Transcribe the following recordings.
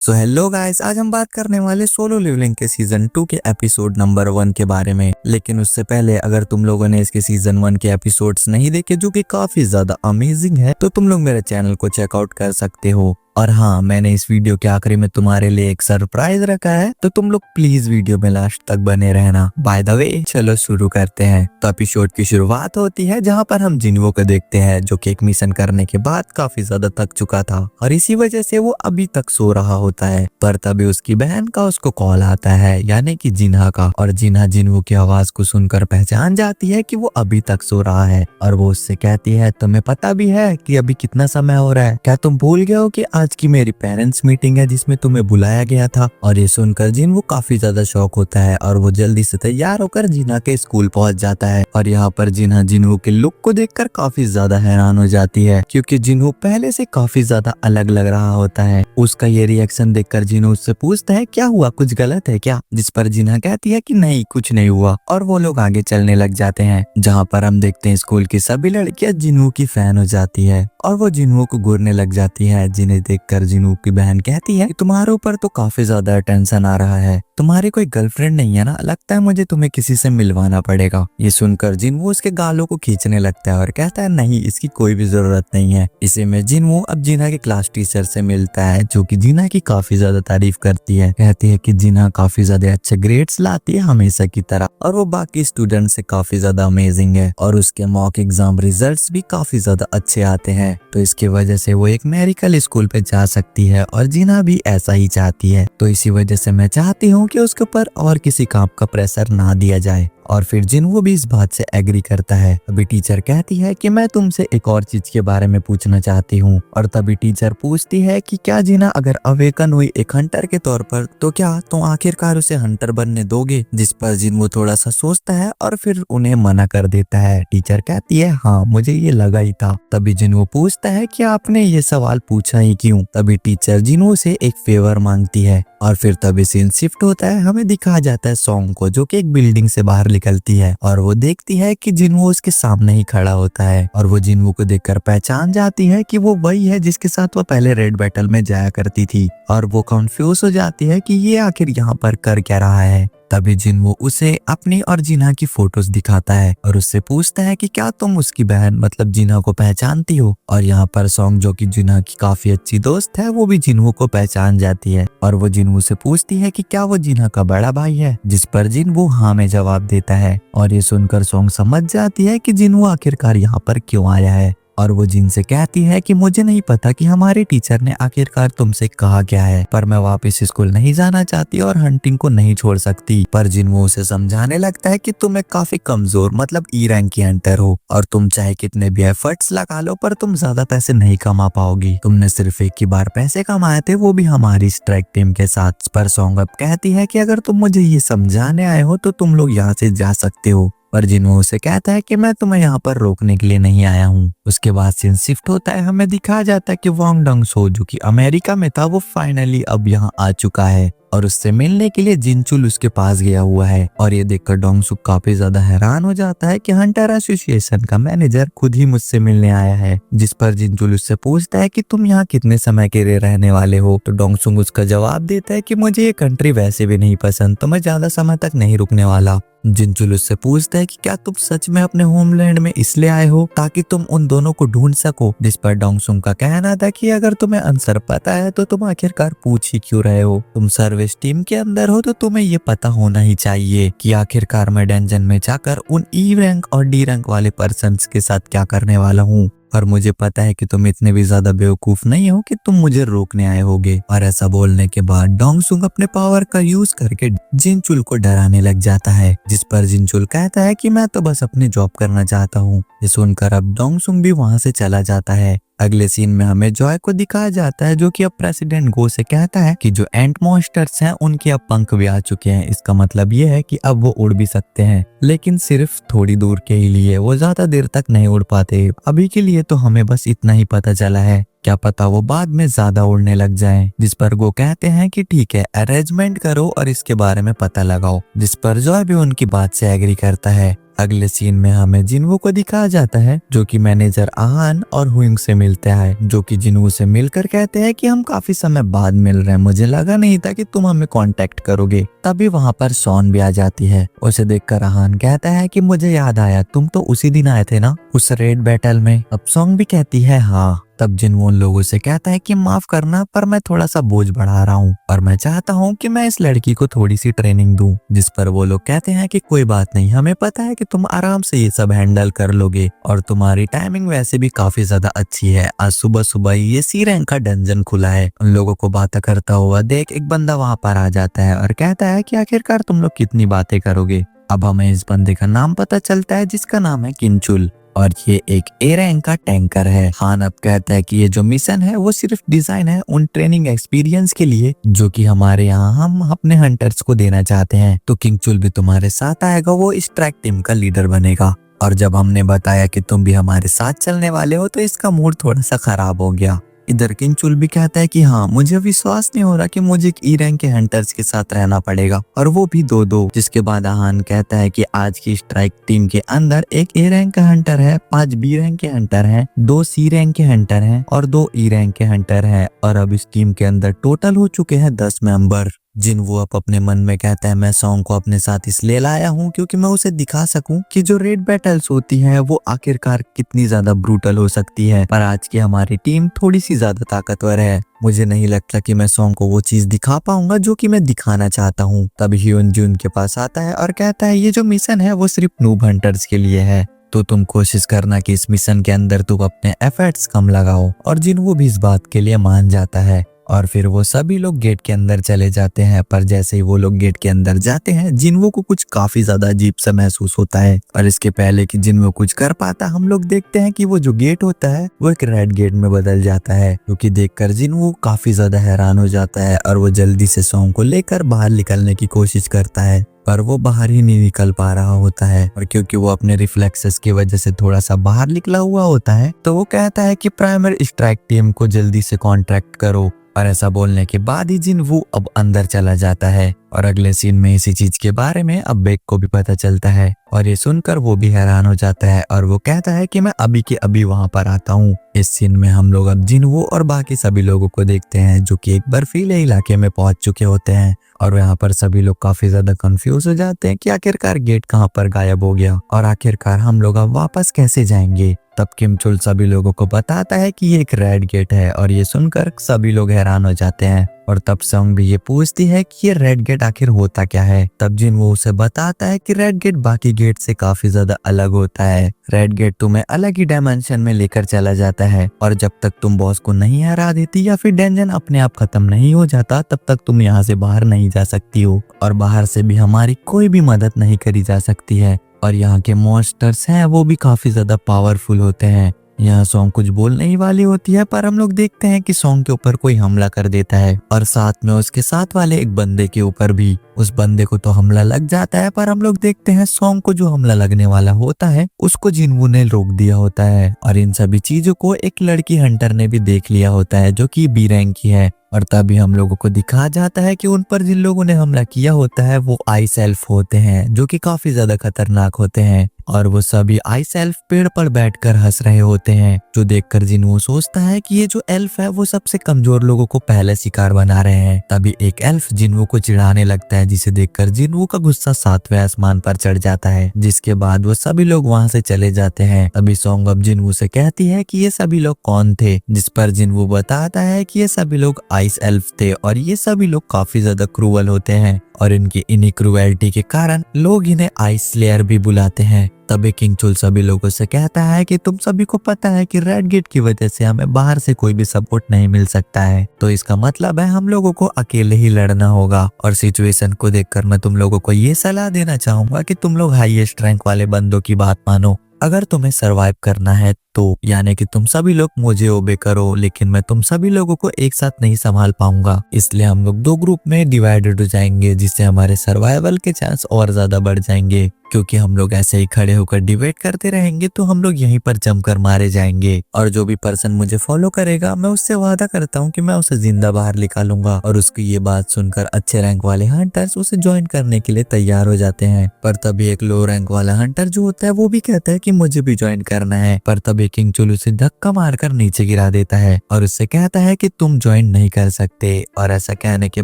So hello guys, आज हम बात करने वाले सोलो लेवलिंग के सीजन 2 के एपिसोड नंबर 1 के बारे में। लेकिन उससे पहले अगर तुम लोगों ने इसके सीजन 1 के एपिसोड्स नहीं देखे जो कि काफी ज्यादा अमेजिंग है, तो तुम लोग मेरे चैनल को चेकआउट कर सकते हो। और हाँ, मैंने इस वीडियो के आखिरी में तुम्हारे लिए एक सरप्राइज रखा है, तो तुम लोग प्लीज वीडियो में लास्ट तक बने रहना। बाय द वे, चलो शुरू करते हैं। तो एपिसोड की शुरुआत होती है जहाँ पर हम जिन्हो को देखते हैं जो कि एक मिशन करने के बाद काफी ज्यादा थक चुका था और इसी वजह से वो अभी तक सो रहा होता है। पर तभी उसकी बहन का उसको कॉल आता है, यानी कि जिन्हा का। और जिन्हा जिन्हो की आवाज को सुनकर पहचान जाती है कि वो अभी तक सो रहा है और वो उससे कहती है, तुम्हें पता भी है कि अभी कितना समय हो रहा है? क्या तुम भूल गए हो कि आज की मेरी पेरेंट्स मीटिंग है जिसमें तुम्हें बुलाया गया था? और ये सुनकर जिन्हो काफी ज्यादा शॉक होता है और वो जल्दी से तैयार होकर जिन्हा के स्कूल पहुंच जाता है। और यहाँ पर जिन्हा जिन्हो के लुक को देखकर काफी ज्यादा हैरान हो जाती है, क्योंकि जिन्हो पहले से काफी ज्यादा अलग लग रहा होता है। उसका ये रिएक्शन देखकर जिन्हो उससे पूछता है, क्या हुआ, कुछ गलत है क्या? जिस पर जिन्हा कहती है कि नहीं, कुछ नहीं हुआ। और वो लोग आगे चलने लग जाते हैं, जहाँ पर हम देखते हैं स्कूल की सभी लड़कियां जिन्हो की फैन हो जाती है और वो जिन्हो को घूरने लग जाती है। जिन्हें देखकर जिन्हो की बहन कहती है कि तुम्हारे ऊपर तो काफी ज्यादा टेंशन आ रहा है, तुम्हारी कोई गर्लफ्रेंड नहीं है ना? लगता है मुझे तुम्हें किसी से मिलवाना पड़ेगा। ये सुनकर जिन्हो उसके गालों को खींचने लगता है और कहता है, नहीं, इसकी कोई भी जरूरत नहीं है। इसी में जिन्हो अब जिन्हा के क्लास टीचर से मिलता है, जो कि जिन्हा की काफी ज्यादा तारीफ करती है। कहती है कि जिन्हा काफी ज्यादा अच्छे ग्रेड्स लाती है हमेशा की तरह और वो बाकी स्टूडेंट से काफी ज्यादा अमेजिंग है और उसके मॉक एग्जाम रिजल्ट्स भी काफी ज्यादा अच्छे आते हैं। तो इसकी वजह से वो एक मेडिकल स्कूल पे जा सकती है और जिन्हा भी ऐसा ही चाहती है। तो इसी वजह से मैं चाहती हूँ कि उसके ऊपर और किसी काम का प्रेशर ना दिया जाए। और फिर जिन्हो भी इस बात से एग्री करता है। अभी टीचर कहती है कि मैं तुमसे एक और चीज के बारे में पूछना चाहती हूँ। और तभी टीचर पूछती है कि क्या जिन्हा अगर अवेकन हुई एक हंटर के तौर पर, तो क्या तुम आखिरकार उसे हंटर बनने दोगे? जिस पर जिन्हो थोड़ा सा सोचता है और फिर उन्हें मना कर देता है। टीचर कहती है, हाँ, मुझे ये लगा ही था। तभी जिन्हो पूछता है कि आपने ये सवाल पूछा ही क्यों? तभी टीचर जिन्हो से एक फेवर मांगती है और फिर तभी सीन शिफ्ट होता है। हमें दिखाया जाता है सॉन्ग को, जो कि एक बिल्डिंग से बाहर निकलती है और वो देखती है कि जिन्हो उसके सामने ही खड़ा होता है और वो जिन्हो को देखकर पहचान जाती है कि वो वही है जिसके साथ वो पहले रेड बैटल में जाया करती थी। और वो कंफ्यूज हो जाती है कि ये आखिर यहाँ पर कर क्या रहा है। तभी जिन्हो उसे अपनी और जिन्हा की फोटोज दिखाता है और उससे पूछता है कि क्या तुम उसकी बहन मतलब जिन्हा को पहचानती हो? और यहाँ पर सॉन्ग, जो कि जिन्हा की काफी अच्छी दोस्त है, वो भी जिन्हो को पहचान जाती है और वो जिन्हो से पूछती है कि क्या वो जिन्हा का बड़ा भाई है? जिस पर जिन्हो हाँ में जवाब देता है। और ये सुनकर सॉन्ग समझ जाती है कि जिन्हो आखिरकार यहाँ पर क्यों आया है और वो जिन से कहती है कि मुझे नहीं पता कि हमारे टीचर ने आखिरकार तुमसे कहा क्या है, पर मैं वापस स्कूल नहीं जाना चाहती और हंटिंग को नहीं छोड़ सकती। पर जिन्हो उसे समझाने लगता है कि तुम एक काफी कमजोर मतलब ई रैंक की हंटर हो और तुम चाहे कितने भी एफर्ट्स लगा लो पर तुम ज्यादा पैसे नहीं कमा पाओगी। तुमने सिर्फ एक ही बार पैसे कमाए थे, वो भी हमारी स्ट्राइक टीम के साथ। पर सॉन्ग अब कहती है कि अगर तुम मुझे ये समझाने आए हो तो तुम लोग यहाँ से जा सकते हो। पर जिन्हो उसे कहता है कि मैं तुम्हें यहाँ पर रोकने के लिए नहीं आया हूँ। उसके बाद सीन शिफ्ट होता है। हमें दिखाया जाता है कि वांग डंग सो, जो कि अमेरिका में था, वो फाइनली अब यहाँ आ चुका है और उससे मिलने के लिए जिनचुल उसके पास गया हुआ है। और ये देखकर डोंगसुक काफी ज्यादा हैरान हो जाता है कि हंटर एसोसिएशन का मैनेजर खुद ही मुझसे मिलने आया है। जिस पर जिनचुल उससे पूछता है कि तुम यहाँ कितने समय के लिए रहने वाले हो? तो डोंगसुक उसका जवाब देता है कि मुझे ये कंट्री वैसे भी नहीं पसंद, तो मैं ज्यादा समय तक नहीं रुकने वाला। जिनचुल उससे पूछता है कि क्या तुम सच में अपने होमलैंड में इसलिए आए हो ताकि तुम उन दोनों को ढूंढ सको? जिस पर डोंगसुक का कहना था कि अगर तुम्हें आंसर पता है तो तुम आखिरकार पूछ ही क्यों रहे हो? तुम सर्विस टीम के अंदर हो तो तुम्हें ये पता होना ही चाहिए कि आखिरकार मैं डंजन में जाकर उन ई रैंक और डी रैंक वाले पर्सन्स के साथ क्या करने वाला हूँ। और मुझे पता है कि तुम इतने भी ज्यादा बेवकूफ नहीं हो कि तुम मुझे रोकने आए होगे। और ऐसा बोलने के बाद डोंगसुक अपने पावर का यूज करके जिनचुल को डराने लग जाता है। जिस पर जिनचुल कहता है कि मैं तो बस अपनी जॉब करना चाहता हूँ। ये सुनकर अब डोंगसुक भी वहां से चला जाता है। अगले सीन में हमें जॉय को दिखाया जाता है, जो कि अब प्रेसिडेंट गो से कहता है कि जो एंट मॉन्स्टर्स हैं उनके अब पंख भी आ चुके हैं। इसका मतलब ये है कि अब वो उड़ भी सकते हैं, लेकिन सिर्फ थोड़ी दूर के ही लिए, वो ज्यादा देर तक नहीं उड़ पाते। अभी के लिए तो हमें बस इतना ही पता चला है, क्या पता वो बाद में ज्यादा उड़ने लग जाएं। जिस पर गो कहते हैं कि ठीक है, अरेंजमेंट करो और इसके बारे में पता लगाओ। जिस पर जॉय भी उनकी बात से एग्री करता है अगले सीन में हमें जिनवू को दिखाया जाता है जो कि मैनेजर आहान और हुइंग से मिलता है, जो कि जिनवू से मिलकर कहते हैं कि हम काफी समय बाद मिल रहे हैं, मुझे लगा नहीं था कि तुम हमें कांटेक्ट करोगे। तभी वहां पर सॉन भी आ जाती है। उसे देखकर आहान कहता है कि मुझे याद आया, तुम तो उसी दिन आए थे ना उस रेड बैटल में। अब सॉन्ग भी कहती है हाँ। तब जिनवू उन लोगों से कहता है कि माफ करना पर मैं थोड़ा सा बोझ बढ़ा रहा हूँ और मैं चाहता हूँ कि मैं इस लड़की को थोड़ी सी ट्रेनिंग दूं। जिस पर वो लोग कहते हैं कि कोई बात नहीं, हमें पता है कि तुम आराम से ये सब हैंडल कर लोगे और तुम्हारी टाइमिंग वैसे भी काफी ज्यादा अच्छी है। आज सुबह सुबह ही ये सी रैंक का डंजन खुला है। उन लोगों को बातें करता हुआ देख एक बंदा वहां पर आ जाता है और कहता है कि आखिरकार तुम लोग कितनी बातें करोगे। अब हमें इस बंदे का नाम पता चलता है जिसका नाम है किंचुल और ये एक ए रैंक का टैंकर है। खान अब कहता है कि ये जो मिशन है वो सिर्फ डिजाइन है उन ट्रेनिंग एक्सपीरियंस के लिए जो कि हमारे यहाँ हम अपने हंटर्स को देना चाहते हैं। तो किंगचुल भी तुम्हारे साथ आएगा, वो इस ट्रैक टीम का लीडर बनेगा। और जब हमने बताया कि तुम भी हमारे साथ चलने वाले हो तो इसका मूड थोड़ा सा खराब हो गया। इधर किंगचुल भी कहता है कि हाँ, मुझे विश्वास नहीं हो रहा कि मुझे एक ई रैंक के हंटर्स के साथ रहना पड़ेगा और वो भी दो दो। जिसके बाद आहान कहता है कि आज की स्ट्राइक टीम के अंदर एक ए रैंक का हंटर है, 5 बी रैंक के हंटर हैं, 2 सी रैंक के हंटर हैं और 2 ई रैंक के हंटर हैं और अब इस टीम के अंदर टोटल हो चुके हैं 10 मेंबर। जिनवू अब अपने मन में कहता है मैं सॉन्ग को अपने साथ इसलिए लाया हूँ क्योंकि मैं उसे दिखा सकूं कि जो रेड बैटल्स होती हैं वो आखिरकार कितनी ज्यादा ब्रूटल हो सकती है। पर आज की हमारी टीम थोड़ी सी ज्यादा ताकतवर है। मुझे नहीं लगता कि मैं सॉन्ग को वो चीज दिखा पाऊंगा जो कि मैं दिखाना चाहता हूँ। तभी ह्यून जी उनके पास आता है और कहता है ये जो मिशन है वो सिर्फ नूब हंटर्स के लिए है, तो तुम कोशिश करना कि इस मिशन के अंदर तुम अपने एफर्ट्स कम लगाओ। और जिनवू भी इस बात के लिए मान जाता है और फिर वो सभी लोग गेट के अंदर चले जाते हैं। पर जैसे ही वो लोग गेट के अंदर जाते हैं जिनवू को कुछ काफी ज्यादा अजीब सा महसूस होता है। और इसके पहले कि जिनवू कुछ कर पाता हम लोग देखते हैं कि वो जो गेट होता है वो एक रेड गेट में बदल जाता है, जो कि देखकर जिनवू काफी ज्यादा हैरान हो जाता है और वो जल्दी से सॉन्ग को लेकर बाहर निकलने की कोशिश करता है पर वो बाहर ही नहीं निकल पा रहा होता है। और क्योंकि वो अपने रिफ्लेक्सेस की वजह से थोड़ा सा बाहर निकला हुआ होता है तो वो कहता है कि प्राइमरी स्ट्राइक टीम को जल्दी से कॉन्ट्रैक्ट करो। और ऐसा बोलने के बाद ही जिनवू अब अंदर चला जाता है और अगले सीन में इसी चीज के बारे में अब बेक को भी पता चलता है और ये सुनकर वो भी हैरान हो जाता है और वो कहता है कि मैं अभी के अभी वहां पर आता हूँ। इस सीन में हम लोग अब जिनवू और बाकी सभी लोगों को देखते हैं जो कि एक बर्फीले इलाके में पहुंच चुके होते हैं और यहाँ पर सभी लोग काफी ज्यादा कंफ्यूज हो जाते हैं कि आखिरकार गेट कहाँ पर गायब हो गया और आखिरकार हम लोग अब वापस कैसे जाएंगे। तब किंगचुल सभी लोगों को बताता है कि ये एक रेड गेट है और ये सुनकर सभी लोग हैरान हो जाते हैं। और तब सॉन्ग भी ये पूछती है कि ये रेड गेट आखिर होता क्या है। तब जिनवू उसे बताता है कि रेड गेट बाकी गेट से काफी ज्यादा अलग होता है। रेड गेट तुम्हें अलग ही डायमेंशन में लेकर चला जाता है और जब तक तुम बॉस को नहीं हरा देती या फिर डंजन अपने आप खत्म नहीं हो जाता तब तक तुम यहाँ से बाहर नहीं जा सकती हो और बाहर से भी हमारी कोई भी मदद नहीं करी जा सकती है। और यहाँ के मॉन्स्टर्स हैं वो भी काफी ज्यादा पावरफुल होते हैं। यहाँ सॉन्ग कुछ बोलने ही वाली होती है पर हम लोग देखते हैं कि सॉन्ग के ऊपर कोई हमला कर देता है और साथ में उसके साथ वाले एक बंदे के ऊपर भी। उस बंदे को तो हमला लग जाता है पर हम लोग देखते हैं सॉन्ग को जो हमला लगने वाला होता है उसको जिनवू ने रोक दिया होता है। और इन सभी चीजों को एक लड़की हंटर ने भी देख लिया होता है जो कि बी रैंक की है। और तभी हम लोगों को दिखाया जाता है कि उन पर जिन लोगों ने हमला किया होता है वो आई सेल्फ होते हैं जो कि काफी ज्यादा खतरनाक होते हैं और वो सभी आई सेल्फ पेड़ पर बैठकर हंस रहे होते हैं, जो देखकर जिनवू सोचता है कि ये जो एल्फ है वो सबसे कमजोर लोगों को पहले शिकार बना रहे हैं। तभी एक एल्फ जिनवू को चिढ़ाने लगता है जिसे देखकर जिनवू का गुस्सा 7वें आसमान पर चढ़ जाता है। जिसके बाद वो सभी लोग वहां से चले जाते हैं। तभी सॉन्ग अब जिनवू से कहती है कि ये सभी लोग कौन थे, जिस पर जिनवू बताता है कि ये सभी लोग आइस एल्फ थे और ये सभी लोग काफी ज्यादा क्रूअल होते हैं और इनकी इन्हीं क्रूएल्टी के कारण लोग इन्हें आइस स्लेयर भी बुलाते हैं। तभी किंगचुल सभी लोगों से कहता है कि तुम सभी को पता है कि रेड गेट की वजह से हमें बाहर से कोई भी सपोर्ट नहीं मिल सकता है, तो इसका मतलब है हम लोगों को अकेले ही लड़ना होगा। और सिचुएशन को देखकर मैं तुम लोगों को ये सलाह देना चाहूंगा कि तुम लोग हाईएस्ट रैंक वाले बंदों की बात मानो। अगर तुम्हें सरवाइव करना है तो यानी कि तुम सभी लोग मुझे ओबे करो, लेकिन मैं तुम सभी लोगों को एक साथ नहीं संभाल पाऊंगा, इसलिए हम लोग 2 ग्रुप में डिवाइडेड हो जाएंगे जिससे हमारे सर्वाइवल के चांस और ज्यादा बढ़ जाएंगे। क्योंकि हम लोग ऐसे ही खड़े होकर डिबेट करते रहेंगे तो हम लोग यहीं पर जमकर मारे जाएंगे। और जो भी पर्सन मुझे फॉलो करेगा मैं उससे वादा करता हूँ कि मैं उसे जिंदा बाहर निकालूंगा। और उसकी ये बात सुनकर अच्छे रैंक वाले हंटर्स उसे ज्वाइन करने के लिए तैयार हो जाते हैं। पर तभी एक लो रैंक वाला हंटर जो होता है वो भी कहता है कि मुझे भी ज्वाइन करना है। पर तभी किंग चुल उसे धक्का मारकर नीचे गिरा देता है और उससे कहता है कि तुम ज्वाइन नहीं कर सकते। और ऐसा कहने के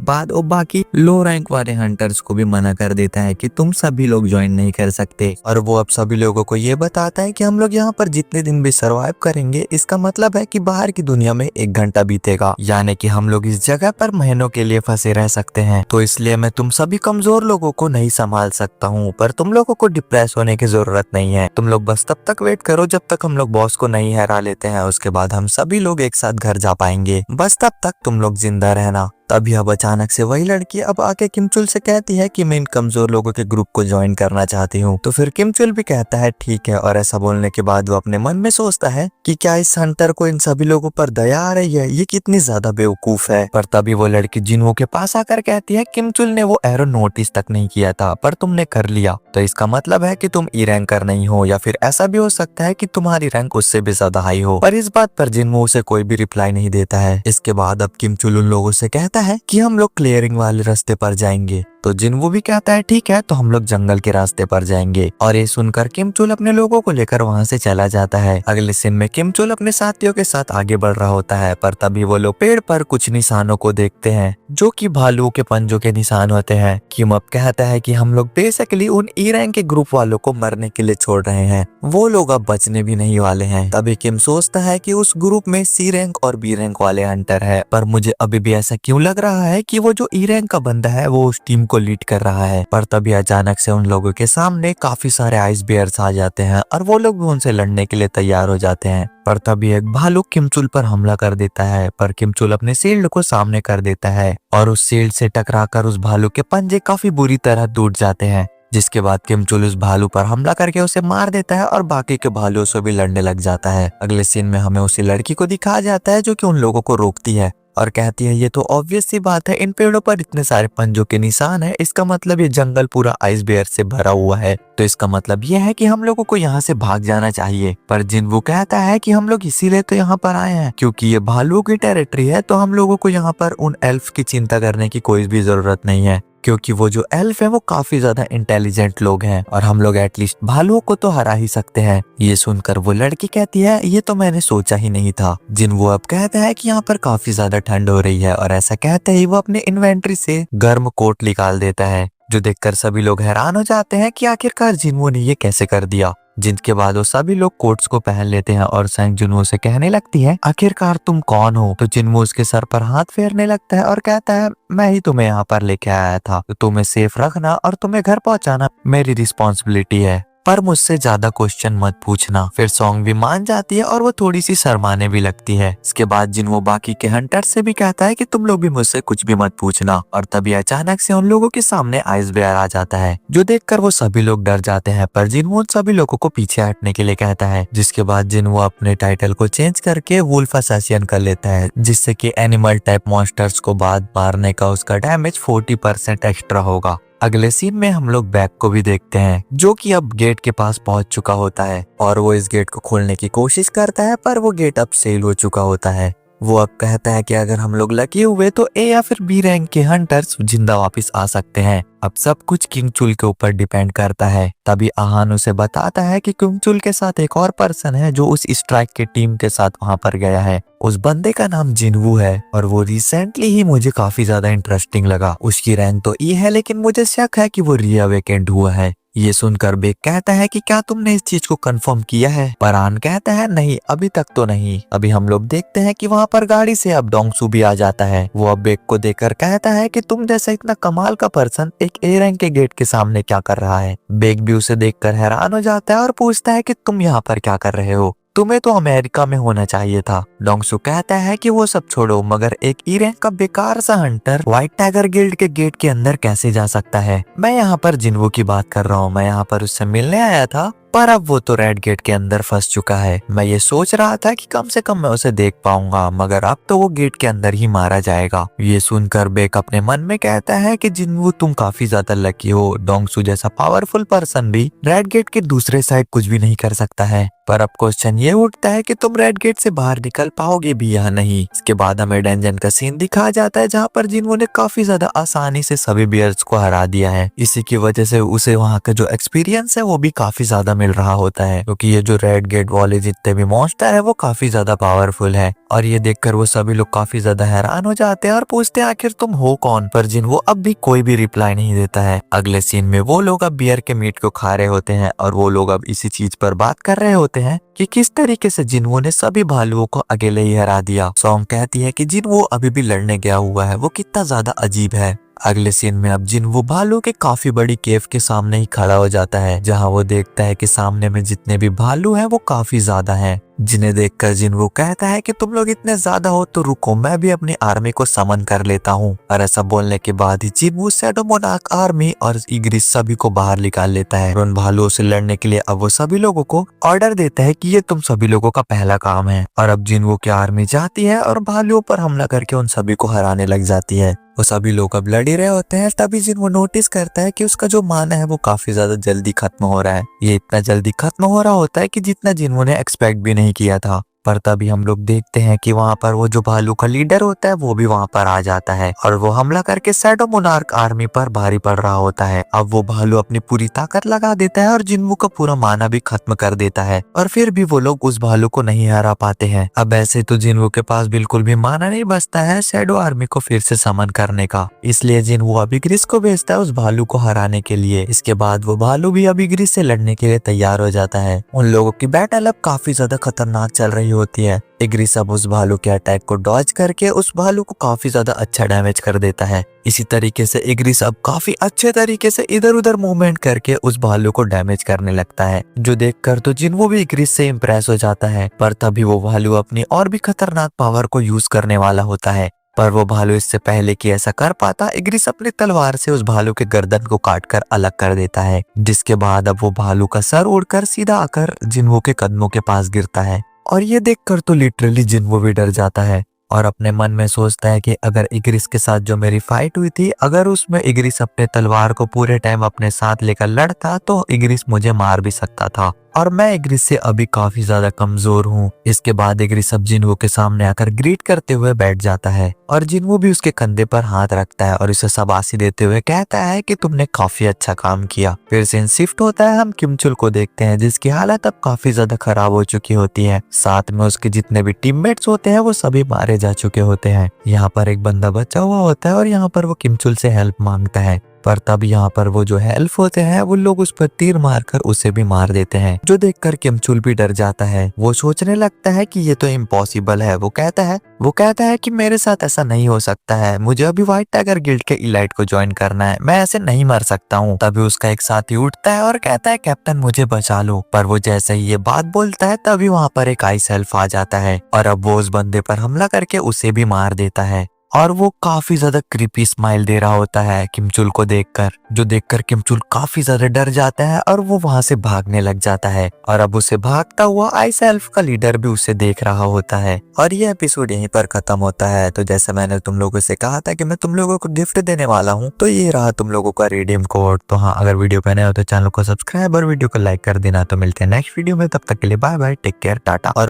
बाद वो बाकी लो रैंक वाले हंटर्स को भी मना कर देता है कि तुम सभी लोग ज्वाइन नहीं कर सकते। और वो अब सभी लोगों को ये बताता है कि हम लोग यहाँ पर जितने दिन भी सरवाइव करेंगे इसका मतलब है कि बाहर की दुनिया में 1 घंटा बीतेगा, यानी कि हम लोग इस जगह पर महीनों के लिए फंसे रह सकते हैं। तो इसलिए मैं तुम सभी कमजोर लोगों को नहीं संभाल सकता हूँ, पर तुम लोगों को डिप्रेस होने की जरूरत नहीं है। तुम लोग बस तब तक वेट करो जब तक हम लोग बॉस को नहीं हरा लेते हैं, उसके बाद हम सभी लोग एक साथ घर जा पाएंगे। बस तब तक तुम लोग जिंदा रहना। तभी अब अचानक से वही लड़की अब आके किम चुल से कहती है कि मैं इन कमजोर लोगों के ग्रुप को ज्वाइन करना चाहती हूँ। तो फिर किम चुल भी कहता है ठीक है। और ऐसा बोलने के बाद वो अपने मन में सोचता है कि क्या इस हंटर को इन सभी लोगों पर दया आ रही है, ये कितनी ज्यादा बेवकूफ है। पर तभी वो लड़की जिन्हों के पास आकर कहती है किम चुल ने वो एरो नोटिस तक नहीं किया था पर तुमने कर लिया, तो इसका मतलब है कि तुम ई रैंकर नहीं हो, या फिर ऐसा भी हो सकता है कि तुम्हारी रैंक उससे भी ज्यादा हाई हो। पर इस बात पर जिन्हो उसे कोई भी रिप्लाई नहीं देता है। इसके बाद अब किम चुल उन लोगों से कहता है कि हम लोग क्लियरिंग वाले रास्ते पर जाएंगे। तो जिन्हो भी कहता है ठीक है, तो हम लोग जंगल के रास्ते पर जाएंगे। और ये सुनकर किम चुल अपने लोगों को लेकर वहां से चला जाता है। अगले सीन में किम चुल अपने साथियों के साथ आगे बढ़ रहा होता है, पर तभी वो लोग पेड़ पर कुछ निशानों को देखते हैं जो कि भालू के पंजों के निशान होते हैं। किम अब कहता है कि हम लोग बेसिकली उन ई रैंक के ग्रुप वालों को मरने के लिए छोड़ रहे हैं, वो लोग अब बचने भी नहीं वाले हैं। तभी किम सोचता है कि उस ग्रुप में सी रैंक और बी रैंक वाले हंटर है, पर मुझे अभी भी ऐसा क्यों लग रहा है कि वो जो ई रैंक का बंदा है वो उस टीम को लीड कर रहा है। पर तभी अचानक से उन लोगों के सामने काफी सारे आइस बियर्स आ जाते हैं और वो लोग भी उनसे लड़ने के लिए तैयार हो जाते हैं। पर तभी एक भालू किमचुल पर हमला कर देता है, पर किमचुल अपने शील्ड को सामने कर देता है और उस शील्ड से टकराकर उस भालू के पंजे काफी बुरी तरह टूट जाते हैं। जिसके बाद किमचुल उस भालू पर हमला करके उसे मार देता है और बाकी के भालुओं से भी लड़ने लग जाता है। अगले सीन में हमें उसी लड़की को दिखाया जाता है जो कि उन लोगों को रोकती है और कहती है ये तो ऑब्वियस सी बात है, इन पेड़ों पर इतने सारे पंजों के निशान है, इसका मतलब ये जंगल पूरा आइस बेयर से भरा हुआ है, तो इसका मतलब ये है कि हम लोगों को यहाँ से भाग जाना चाहिए। पर जिन्वू कहता है कि हम लोग इसीलिए तो यहाँ पर आए हैं क्योंकि ये भालुओं की टेरिटरी है, तो हम लोगों को यहाँ पर उन एल्फ की चिंता करने की कोई भी जरूरत नहीं है क्योंकि वो जो एल्फ है वो काफी ज्यादा इंटेलिजेंट लोग हैं और हम लोग एटलीस्ट भालुओं को तो हरा ही सकते हैं। ये सुनकर वो लड़की कहती है ये तो मैंने सोचा ही नहीं था। जिन्वू अब कहता है कि यहाँ पर काफी ज्यादा ठंड हो रही है और ऐसा कहते ही वो अपने इन्वेंट्री से गर्म कोट निकाल देता है, जो देखकर सभी लोग हैरान हो जाते हैं कि आखिरकार जिन्वू ने ये कैसे कर दिया। जिनके बाद वो सभी लोग कोट्स को पहन लेते हैं और सैंग जुनवो से कहने लगती है आखिरकार तुम कौन हो। तो जिन्वो उसके सर पर हाथ फेरने लगता है और कहता है मैं ही तुम्हें यहाँ पर लेके आया था, तो तुम्हें सेफ रखना और तुम्हें घर पहुँचाना मेरी रिस्पॉन्सिबिलिटी है, पर मुझसे ज्यादा क्वेश्चन मत पूछना। फिर सॉन्ग भी मान जाती है और वो थोड़ी सी शर्माने भी लगती है। इसके बाद जिन्वो बाकी के हंटर से भी कहता है कि तुम लोग भी मुझसे कुछ भी मत पूछना। और तभी अचानक से उन लोगों के सामने आइस बेयर आ जाता है, जो देखकर वो सभी लोग डर जाते हैं। पर जिन्वो उन सभी लोगों को पीछे हटने के लिए कहता है, जिसके बाद जिन्वो अपने टाइटल को चेंज करके वुल्फ असैसिन कर लेता है, जिससे कि एनिमल टाइप मॉन्स्टर्स को बाद मारने का उसका डैमेज 40% एक्स्ट्रा होगा। अगले सीन में हम लोग बैक को भी देखते हैं, जो कि अब गेट के पास पहुंच चुका होता है और वो इस गेट को खोलने की कोशिश करता है, पर वो गेट अब सेल हो चुका होता है। वो अब कहता है कि अगर हम लोग लकी हुए तो ए या फिर बी रैंक के हंटर्स जिंदा वापस आ सकते हैं। अब सब कुछ किंग चुल के ऊपर डिपेंड करता है। तभी आहान उसे बताता है कि किंग चुल के साथ एक और पर्सन है जो उस स्ट्राइक के टीम के साथ वहां पर गया है। उस बंदे का नाम जिन्वू है और वो रिसेंटली ही मुझे काफी ज्यादा इंटरेस्टिंग लगा। उसकी रैंक तो ई है, लेकिन मुझे शक है कि वो रीअवेकेंड हुआ है। ये सुनकर बेक कहता है कि क्या तुमने इस चीज को कंफर्म किया है? पर आन कहता है नहीं, अभी तक तो नहीं। अभी हम लोग देखते हैं कि वहाँ पर गाड़ी से अब डोंगसू भी आ जाता है। वो अब बेक को देखकर कहता है कि तुम जैसा इतना कमाल का पर्सन एक ए रैंक के गेट के सामने क्या कर रहा है। बेक भी उसे देखकर हैरान हो जाता है और पूछता है कि तुम यहाँ पर क्या कर रहे हो, तुम्हें तो अमेरिका में होना चाहिए था। डोंगसू कहता है कि वो सब छोड़ो, मगर एक ई रैंक का बेकार सा हंटर व्हाइट टाइगर गिल्ड के गेट के अंदर कैसे जा सकता है? मैं यहाँ पर जिन्वू की बात कर रहा हूँ, मैं यहाँ पर उससे मिलने आया था पर अब वो तो रेड गेट के अंदर फंस चुका है। मैं ये सोच रहा था कि कम से कम मैं उसे देख पाऊंगा, मगर अब तो वो गेट के अंदर ही मारा जाएगा। ये सुनकर बेक अपने मन में कहता है कि जिनवू तुम काफी ज्यादा लकी हो, डोंगसू जैसा पावरफुल पर्सन भी रेड गेट के दूसरे साइड कुछ भी नहीं कर सकता है। पर अब क्वेश्चन ये उठता है कि तुम रेड गेट से बाहर निकल पाओगे भी या नहीं। इसके बाद हमें डेंजन का सीन दिखाया जाता है जहाँ पर जिनवू ने काफी ज्यादा आसानी से सभी बियर्स को हरा दिया है। इसी की वजह से उसे वहाँ का जो एक्सपीरियंस है वो भी काफी ज्यादा मिल रहा होता है, क्योंकि ये जो रेड गेट वाले जितने भी मॉन्स्टर है वो काफी ज्यादा पावरफुल है। और ये देखकर वो सभी लोग काफी ज्यादा हैरान हो जाते हैं और पूछते हैं आखिर तुम हो कौन। पर जिनवू अब भी कोई भी रिप्लाई नहीं देता है। अगले सीन में वो लोग अब बियर के मीट को खा रहे होते हैं और वो लोग अब इसी चीज पर बात कर रहे होते हैं कि किस तरीके से जिनवू ने सभी भालुओं को अकेले ही हरा दिया। सॉन्ग कहती है कि जिनवू अभी भी लड़ने गया हुआ है, वो कितना ज्यादा अजीब है। अगले सीन में अब जिनवू भालू के काफी बड़ी केव के सामने ही खड़ा हो जाता है, जहां वो देखता है कि सामने में जितने भी भालू हैं वो काफी ज्यादा हैं। जिन्हें देखकर जिनवू कहता है कि तुम लोग इतने ज्यादा हो तो रुको, मैं भी अपनी आर्मी को समन कर लेता हूँ। और ऐसा बोलने के बाद ही जिनवू शैडो मोनार्क आर्मी और इग्रिस सभी को बाहर निकाल लेता है। उन भालुओं से लड़ने के लिए अब वो सभी लोगों को ऑर्डर देता है कि ये तुम सभी लोगों का पहला काम है। और अब जिनवू की आर्मी जाती है और भालुओं पर हमला करके उन सभी को हराने लग जाती है। वो सभी लोग अब लड़ ही रहे होते हैं, तभी जिनवू नोटिस करता है कि उसका जो माना है वो काफी ज्यादा जल्दी खत्म हो रहा है। ये इतना जल्दी खत्म हो रहा होता है कि जितना जिनवू ने एक्सपेक्ट भी नहीं किया था। पर तभी हम लोग देखते हैं कि वहाँ पर वो जो भालू का लीडर होता है वो भी वहाँ पर आ जाता है और वो हमला करके शैडो मोनार्क आर्मी पर भारी पड़ रहा होता है। अब वो भालू अपनी पूरी ताकत लगा देता है और जिनवू का पूरा माना भी खत्म कर देता है, और फिर भी वो लोग उस भालू को नहीं हरा पाते हैं। अब ऐसे तो जिनवू के पास बिल्कुल भी माना नहीं बचता है शैडो आर्मी को फिर से समन करने का, इसलिए जिनवू अब इग्रिस को भेजता है उस भालू को हराने के लिए। इसके बाद वो भालू भी अब इग्रिस से लड़ने के लिए तैयार हो जाता है। उन लोगों की बैटल अब काफी ज्यादा खतरनाक चल रही होती है। इग्रिस अब उस भालू के अटैक को डॉज करके उस भालू को काफी ज्यादा अच्छा डैमेज कर देता है। इसी तरीके से इग्रिस अब काफी अच्छे तरीके से इधर उधर मूवमेंट करके उस भालू को डैमेज करने लगता है, जो देखकर तो जिनवू भी इग्रिस से इम्प्रेस हो जाता है। पर तभी वो भालू अपनी और भी खतरनाक पावर को यूज करने वाला होता है, पर वो भालू इससे पहले कि ऐसा कर पाता, इग्रिस अपनी तलवार से उस भालू के गर्दन को काटकर अलग कर देता है, जिसके बाद अब वो भालू का सर उड़कर सीधा आकर जिनवू के कदमों के पास गिरता है। और ये देखकर तो लिटरली जिनवू भी डर जाता है और अपने मन में सोचता है कि अगर इग्रिस के साथ जो मेरी फाइट हुई थी, अगर उसमें इग्रिस अपने तलवार को पूरे टाइम अपने साथ लेकर लड़ता तो इग्रिस मुझे मार भी सकता था, और मैं इग्रिस से अभी काफी ज्यादा कमजोर हूँ। इसके बाद इग्रिस अब जिनवू के सामने आकर ग्रीट करते हुए बैठ जाता है और जिनवू भी उसके कंधे पर हाथ रखता है और उसे शाबाशी देते हुए कहता है कि तुमने काफी अच्छा काम किया। फिर सीन शिफ्ट होता है, हम किमचुल को देखते हैं जिसकी हालत अब काफी ज्यादा खराब हो चुकी होती है। साथ में उसके जितने भी टीममेट्स होते हैं वो सभी मारे जा चुके होते हैं। यहाँ पर एक बंदा बचा हुआ होता है और यहाँ पर वो किमचुल से हेल्प मांगता है, पर तब यहाँ पर वो जो हेल्प होते हैं वो लोग उस पर तीर मारकर उसे भी मार देते हैं, जो देखकर किमचुल भी डर जाता है। वो सोचने लगता है कि ये तो इम्पॉसिबल है। वो कहता है कि मेरे साथ ऐसा नहीं हो सकता है, मुझे अभी व्हाइट टाइगर गिल्ड के इलाइट को ज्वाइन करना है, मैं ऐसे नहीं मर सकता हूँ। तभी उसका एक साथी उठता है और कहता है कैप्टन मुझे बचा लो, पर वो जैसे ही ये बात बोलता है तभी वहाँ पर एक आइस एल्फ आ जाता है और अब वो उस बंदे पर हमला करके उसे भी मार देता है। और वो काफी ज्यादा क्रीपी स्माइल दे रहा होता है किमचुल को देखकर, जो देखकर किमचुल काफी ज्यादा डर जाता है और वो वहां से भागने लग जाता है। और अब उसे भागता हुआ आइस एल्फ का लीडर भी उसे देख रहा होता है। और ये एपिसोड यहीं पर खत्म होता है। तो जैसे मैंने तुम लोगों से कहा था कि मैं तुम लोगों को गिफ्ट देने वाला हूँ, तो ये रहा तुम लोगों का रिडीम कोड। तो हाँ, अगर वीडियो पहने हो तो चैनल को सब्सक्राइब और वीडियो को लाइक कर देना। तो मिलते हैं नेक्स्ट वीडियो में, तब तक के लिए bye bye, take care, tata. और